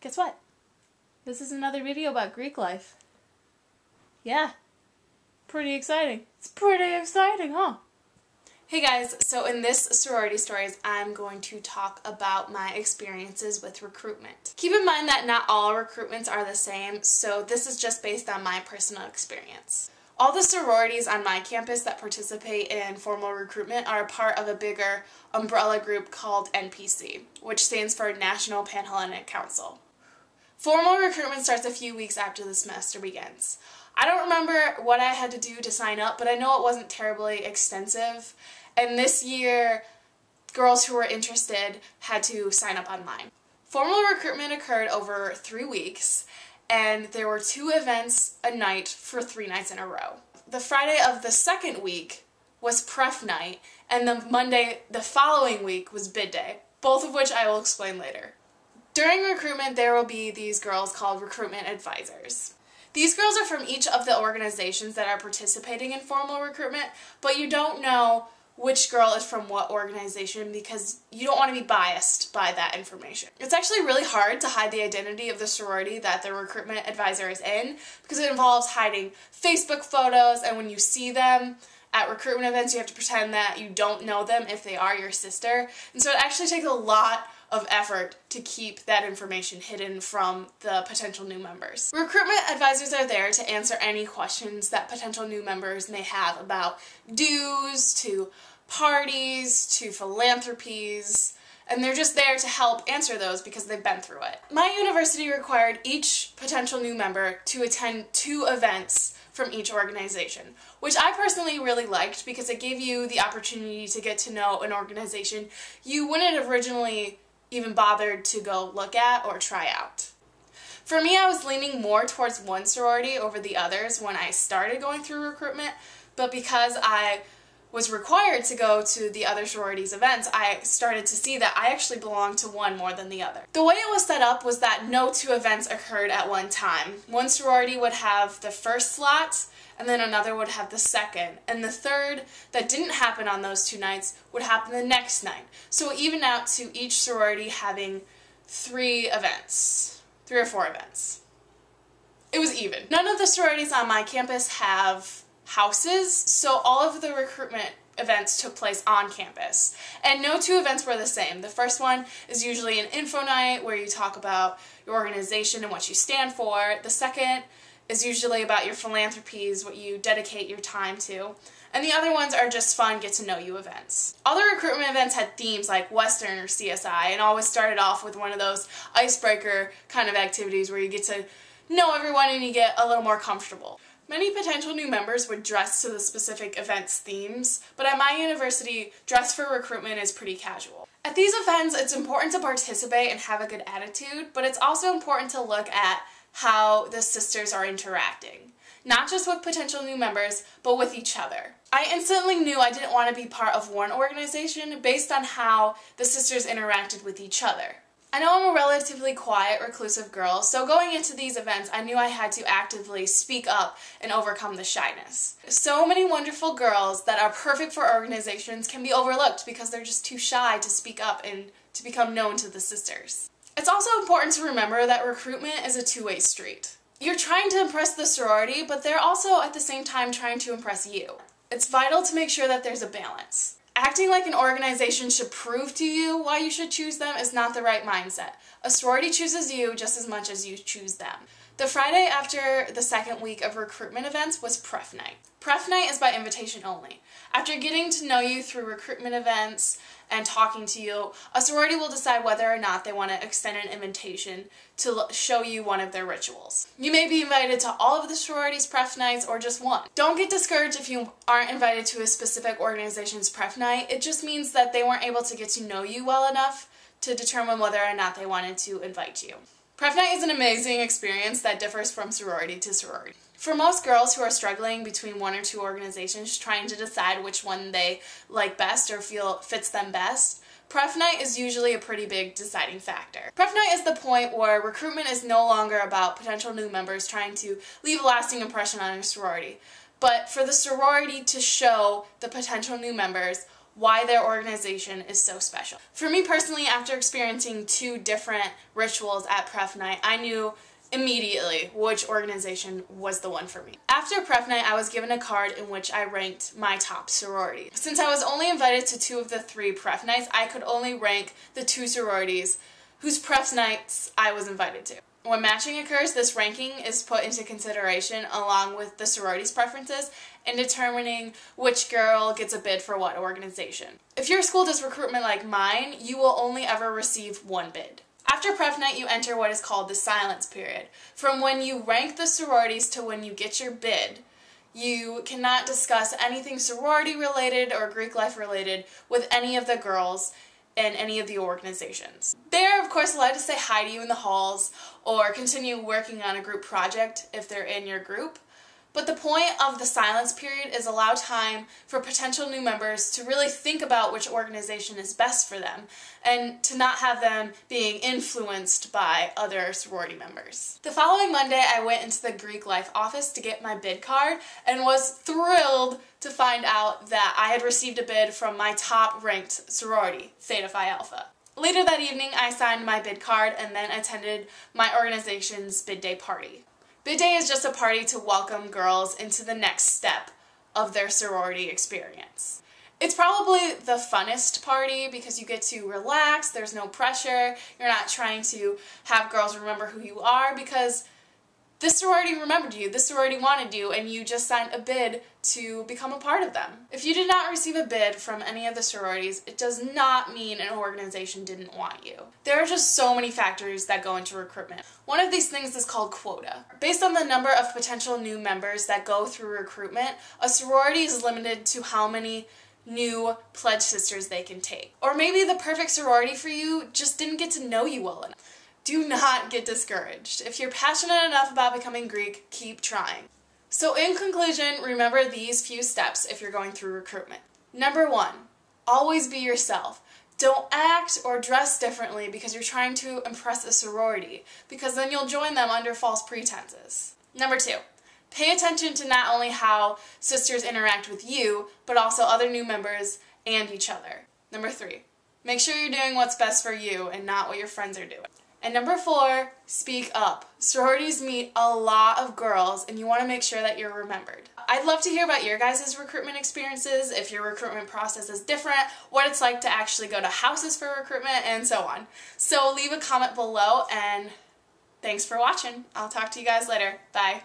Guess what? This is another video about Greek life. Yeah. Pretty exciting. It's pretty exciting, huh? Hey guys, so in this sorority stories, I'm going to talk about my experiences with recruitment. Keep in mind that not all recruitments are the same, so this is just based on my personal experience. All the sororities on my campus that participate in formal recruitment are a part of a bigger umbrella group called NPC, which stands for National Panhellenic Council. Formal recruitment starts a few weeks after the semester begins. I don't remember what I had to do to sign up, but I know it wasn't terribly extensive. And this year, girls who were interested had to sign up online. Formal recruitment occurred over 3 weeks, and there were 2 events a night for 3 nights in a row. The Friday of the second week was pref night, and the Monday the following week was bid day, both of which I will explain later. During recruitment, there will be these girls called recruitment advisors. These girls are from each of the organizations that are participating in formal recruitment, but you don't know which girl is from what organization because you don't want to be biased by that information. It's actually really hard to hide the identity of the sorority that the recruitment advisor is in because it involves hiding Facebook photos, and when you see them at recruitment events, you have to pretend that you don't know them if they are your sister. And so it actually takes a lot of effort to keep that information hidden from the potential new members. Recruitment advisors are there to answer any questions that potential new members may have about dues, to parties, to philanthropies, and they're just there to help answer those because they've been through it. My university required each potential new member to attend 2 events from each organization, which I personally really liked because it gave you the opportunity to get to know an organization you wouldn't have originally even bothered to go look at or try out. For me, I was leaning more towards one sorority over the others when I started going through recruitment, but because I was required to go to the other sororities' events, I started to see that I actually belonged to one more than the other. The way it was set up was that no 2 events occurred at one time. One sorority would have the first slot, and then another would have the second, and the third that didn't happen on those 2 nights would happen the next night. So it evened out to each sorority having 3 events, 3 or 4 events. It was even. None of the sororities on my campus have houses, so all of the recruitment events took place on campus. And no 2 events were the same. The first one is usually an info night where you talk about your organization and what you stand for. The second is usually about your philanthropies, what you dedicate your time to. And the other ones are just fun get-to-know-you events. All the recruitment events had themes like Western or CSI, and always started off with one of those icebreaker kind of activities where you get to know everyone and you get a little more comfortable. Many potential new members would dress to the specific event's themes, but at my university, dress for recruitment is pretty casual. At these events, it's important to participate and have a good attitude, but it's also important to look at how the sisters are interacting. Not just with potential new members, but with each other. I instantly knew I didn't want to be part of one organization based on how the sisters interacted with each other. I know I'm a relatively quiet, reclusive girl, so going into these events, I knew I had to actively speak up and overcome the shyness. So many wonderful girls that are perfect for organizations can be overlooked because they're just too shy to speak up and to become known to the sisters. It's also important to remember that recruitment is a 2-way street. You're trying to impress the sorority, but they're also at the same time trying to impress you. It's vital to make sure that there's a balance. Acting like an organization should prove to you why you should choose them is not the right mindset. A sorority chooses you just as much as you choose them. The Friday after the second week of recruitment events was pref night. Pref night is by invitation only. After getting to know you through recruitment events and talking to you, a sorority will decide whether or not they want to extend an invitation to show you one of their rituals. You may be invited to all of the sororities' pref nights or just one. Don't get discouraged if you aren't invited to a specific organization's pref night. It just means that they weren't able to get to know you well enough to determine whether or not they wanted to invite you. Pref night is an amazing experience that differs from sorority to sorority. For most girls who are struggling between 1 or 2 organizations trying to decide which one they like best or feel fits them best, pref night is usually a pretty big deciding factor. Pref night is the point where recruitment is no longer about potential new members trying to leave a lasting impression on a sorority, but for the sorority to show the potential new members why their organization is so special. For me personally, after experiencing 2 different rituals at Pref Night, I knew immediately which organization was the one for me. After Pref Night, I was given a card in which I ranked my top sorority. Since I was only invited to 2 of the 3 Pref Nights, I could only rank the 2 sororities whose Pref Nights I was invited to. When matching occurs, this ranking is put into consideration along with the sorority's preferences in determining which girl gets a bid for what organization. If your school does recruitment like mine, you will only ever receive 1 bid. After Pref Night, you enter what is called the silence period. From when you rank the sororities to when you get your bid, you cannot discuss anything sorority related or Greek life related with any of the girls in any of the organizations. They are of course allowed to say hi to you in the halls or continue working on a group project if they're in your group. But the point of the silence period is allow time for potential new members to really think about which organization is best for them and to not have them being influenced by other sorority members. The following Monday, I went into the Greek life office to get my bid card and was thrilled to find out that I had received a bid from my top ranked sorority, Theta Phi Alpha. Later that evening, I signed my bid card and then attended my organization's bid day party. Bid day is just a party to welcome girls into the next step of their sorority experience. It's probably the funnest party because you get to relax, there's no pressure, you're not trying to have girls remember who you are because this sorority remembered you, this sorority wanted you, and you just signed a bid to become a part of them. If you did not receive a bid from any of the sororities, it does not mean an organization didn't want you. There are just so many factors that go into recruitment. One of these things is called quota. Based on the number of potential new members that go through recruitment, a sorority is limited to how many new pledge sisters they can take. Or maybe the perfect sorority for you just didn't get to know you well enough. Do not get discouraged. If you're passionate enough about becoming Greek, keep trying. So in conclusion, remember these few steps if you're going through recruitment. Number 1, always be yourself. Don't act or dress differently because you're trying to impress a sorority, because then you'll join them under false pretenses. Number 2, pay attention to not only how sisters interact with you, but also other new members and each other. Number 3, make sure you're doing what's best for you and not what your friends are doing. And number 4, speak up. Sororities meet a lot of girls and you want to make sure that you're remembered. I'd love to hear about your guys' recruitment experiences, if your recruitment process is different, what it's like to actually go to houses for recruitment, and so on. So leave a comment below and thanks for watching. I'll talk to you guys later. Bye.